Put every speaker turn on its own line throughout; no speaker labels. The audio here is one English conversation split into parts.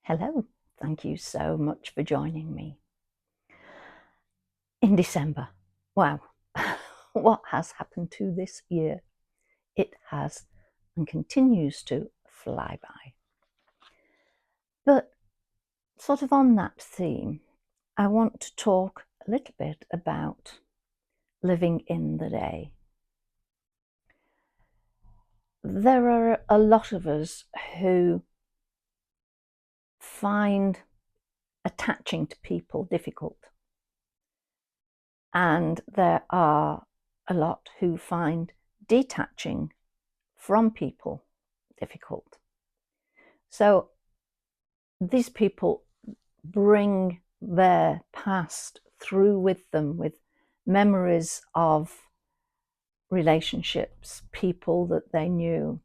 Hello, thank you so much for joining me. In December, wow, what has happened to this year? It has and continues to fly by. But sort of on that theme, I want to talk a little bit about living in the day. There are a lot of us who find attaching to people difficult. And there are a lot who find detaching from people difficult. So these people bring their past through with them, with memories of relationships, people that they knew.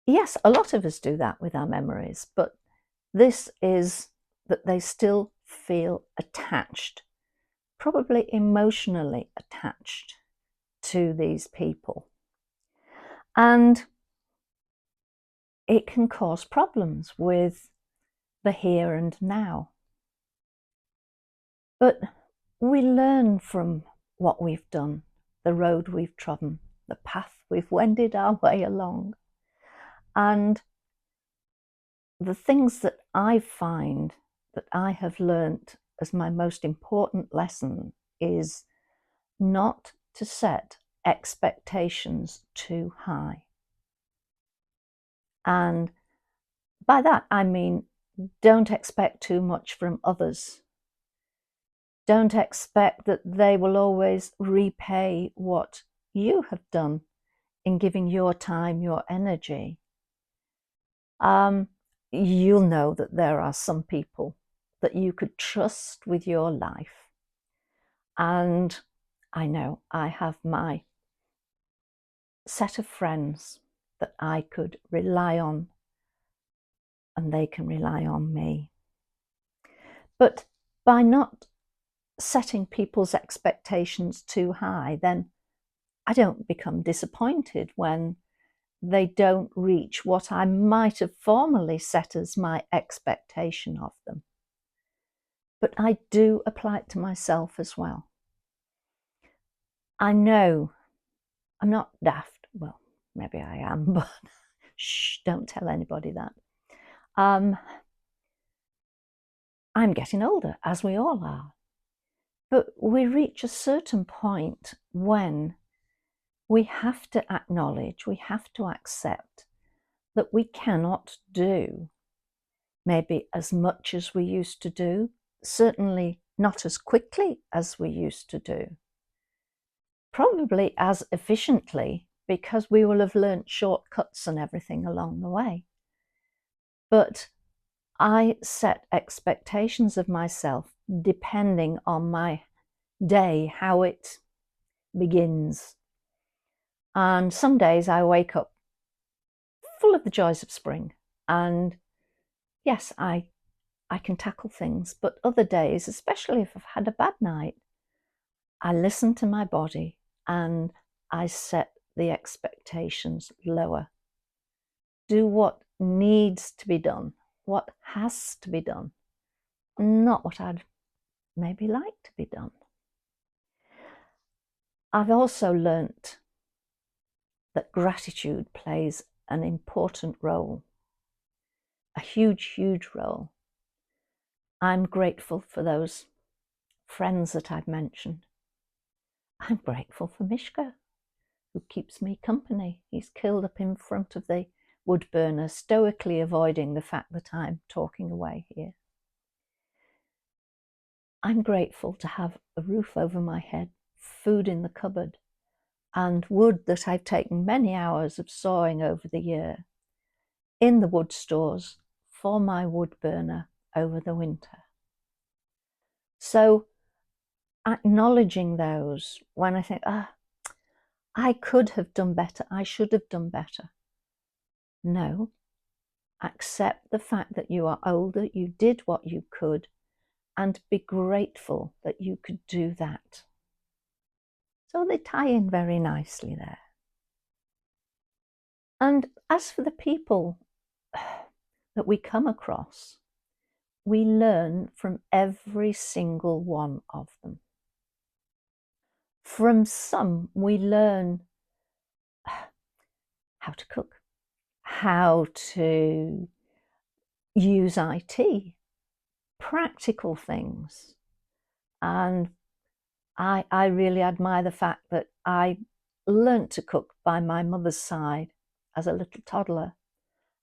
Yes, a lot of us do that with our memories, but this is that they still feel attached, probably emotionally attached to these people. And it can cause problems with the here and now. But we learn from what we've done, the road we've trodden, the path we've wended our way along. And the things that I find that I have learnt as my most important lesson is not to set expectations too high. And by that, I mean, don't expect too much from others. Don't expect that they will always repay what you have done in giving your time, your energy. You'll know that there are some people that you could trust with your life. And I know I have my set of friends that I could rely on, and they can rely on me. But by not setting people's expectations too high, then I don't become disappointed when they don't reach what I might have formerly set as my expectation of them. But I do apply it to myself as well. I know I'm not daft. Well, maybe I am, but shh, don't tell anybody that. I'm getting older, as we all are. But we reach a certain point when we have to acknowledge, we have to accept that we cannot do maybe as much as we used to do, certainly not as quickly as we used to do, probably as efficiently, because we will have learnt shortcuts and everything along the way. But I set expectations of myself depending on my day, how it begins. And some days I wake up full of the joys of spring, and yes, I can tackle things. But other days, especially if I've had a bad night, I listen to my body and I set the expectations lower. Do what needs to be done, what has to be done, not what I'd maybe like to be done. I've also learnt that gratitude plays an important role, a huge, huge role. I'm grateful for those friends that I've mentioned. I'm grateful for Mishka, who keeps me company. He's curled up in front of the wood burner, stoically avoiding the fact that I'm talking away here. I'm grateful to have a roof over my head, food in the cupboard, and wood that I've taken many hours of sawing over the year in the wood stores for my wood burner over the winter. So acknowledging those when I think, I could have done better, I should have done better. No, accept the fact that you are older, you did what you could, and be grateful that you could do that. So they tie in very nicely there. And as for the people that we come across, we learn from every single one of them. From some, we learn how to cook, how to use IT, practical things. And I really admire the fact that I learnt to cook by my mother's side as a little toddler,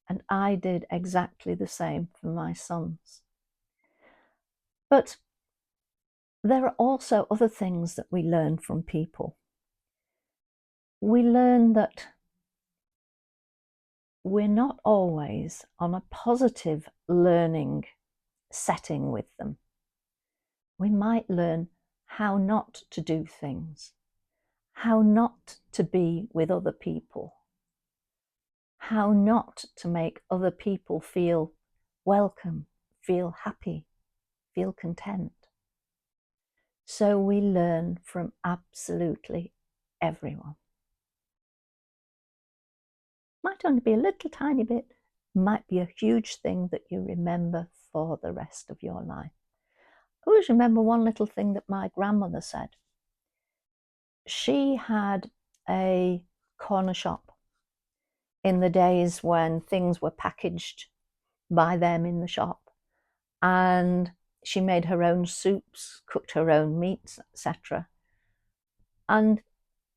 and I did exactly the same for my sons. But there are also other things that we learn from people. We learn that we're not always on a positive learning setting with them. We might learn how not to do things, how not to be with other people, how not to make other people feel welcome, feel happy, feel content. So we learn from absolutely everyone. Might only be a little tiny bit, might be a huge thing that you remember for the rest of your life. I always remember one little thing that my grandmother said. She had a corner shop in the days when things were packaged by them in the shop, and she made her own soups, cooked her own meats, etc. And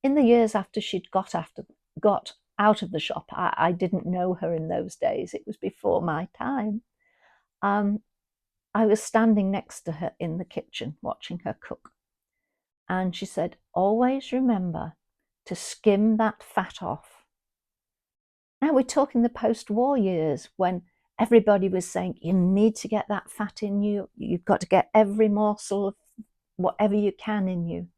in the years after she'd got out of the shop, I didn't know her in those days. It was before my time. I was standing next to her in the kitchen watching her cook. And she said, always remember to skim that fat off. Now we're talking the post-war years when everybody was saying, you need to get that fat in you. You've got to get every morsel of whatever you can in you.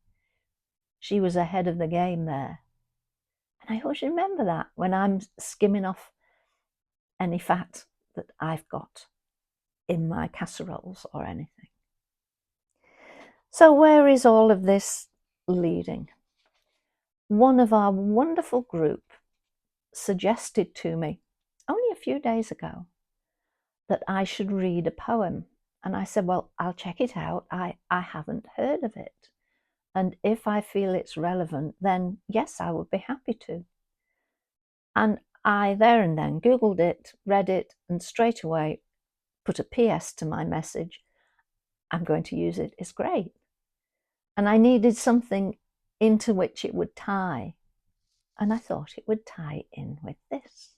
She was ahead of the game there. And I always remember that when I'm skimming off any fat that I've got in my casseroles or anything. So where is all of this leading? One of our wonderful group suggested to me only a few days ago that I should read a poem. And I said, well, I'll check it out. I haven't heard of it. And if I feel it's relevant, then yes, I would be happy to. And I there and then Googled it, read it, and straight away put a PS to my message. I'm going to use it. It's great. And I needed something into which it would tie. And I thought it would tie in with this.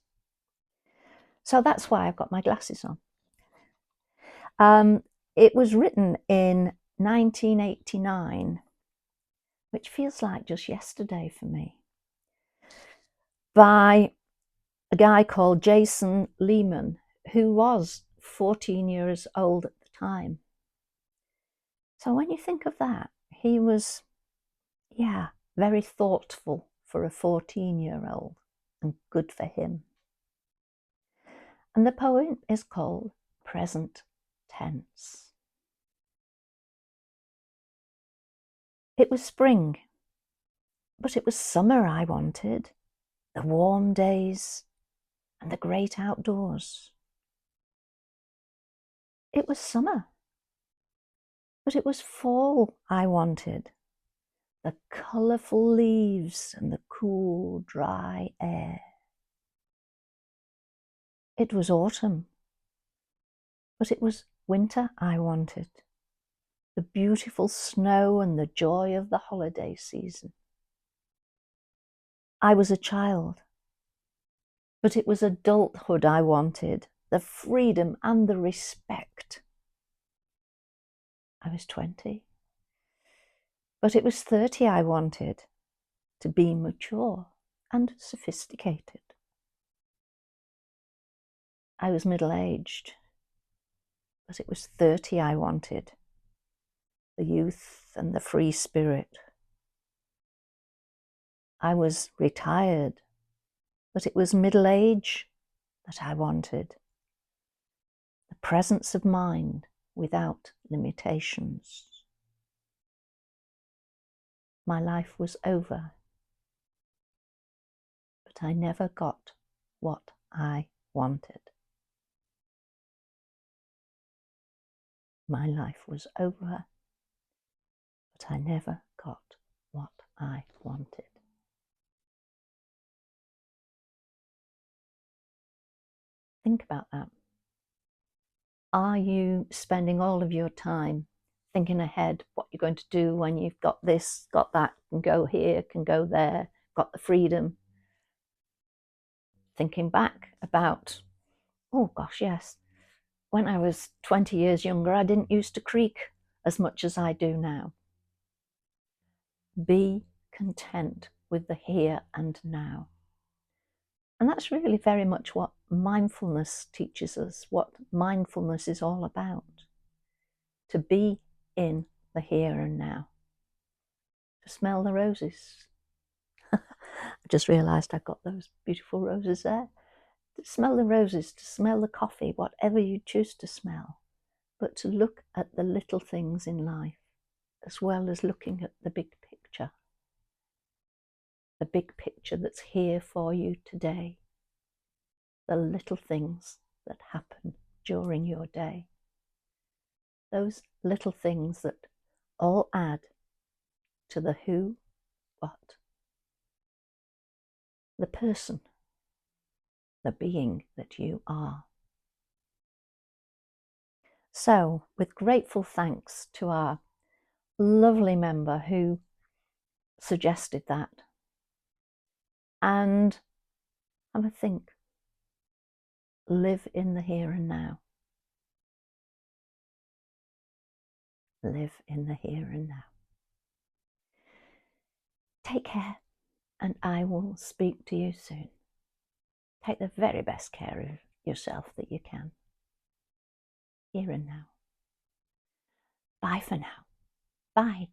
So that's why I've got my glasses on. It was written in 1989, which feels like just yesterday for me, by a guy called Jason Lehman, who was 14 years old at the time. So when you think of that, he was, very thoughtful for a 14-year-old, and good for him. And the poem is called Present Tense. It was spring, but it was summer I wanted, the warm days and the great outdoors. It was summer, but it was fall I wanted, the colourful leaves and the cool, dry air. It was autumn, but it was winter I wanted, the beautiful snow and the joy of the holiday season. I was a child, but it was adulthood I wanted, the freedom and the respect. I was 20, but it was 30 I wanted, to be mature and sophisticated. I was middle-aged, but it was 30 I wanted, the youth and the free spirit. I was retired, but it was middle age that I wanted, the presence of mind without limitations. My life was over, but I never got what I wanted. my life was over, but I never got what I wanted. Think about that. Are you spending all of your time thinking ahead what you're going to do when you've got this, got that, can go here, can go there, got the freedom? Thinking back about, oh gosh, yes, when I was 20 years younger, I didn't used to creak as much as I do now. Be content with the here and now. And that's really very much what mindfulness teaches us, what mindfulness is all about. To be in the here and now. To smell the roses. I just realised I got those beautiful roses there. To smell the roses, to smell the coffee, whatever you choose to smell. But to look at the little things in life, as well as looking at the big picture. The big picture that's here for you today. The little things that happen during your day. Those little things that all add to the who, what, the person, the being that you are. So, with grateful thanks to our lovely member who suggested that, and have a think. Live in the here and now. Live in the here and now. Take care, and I will speak to you soon. Take the very best care of yourself that you can. Here and now. Bye for now. Bye.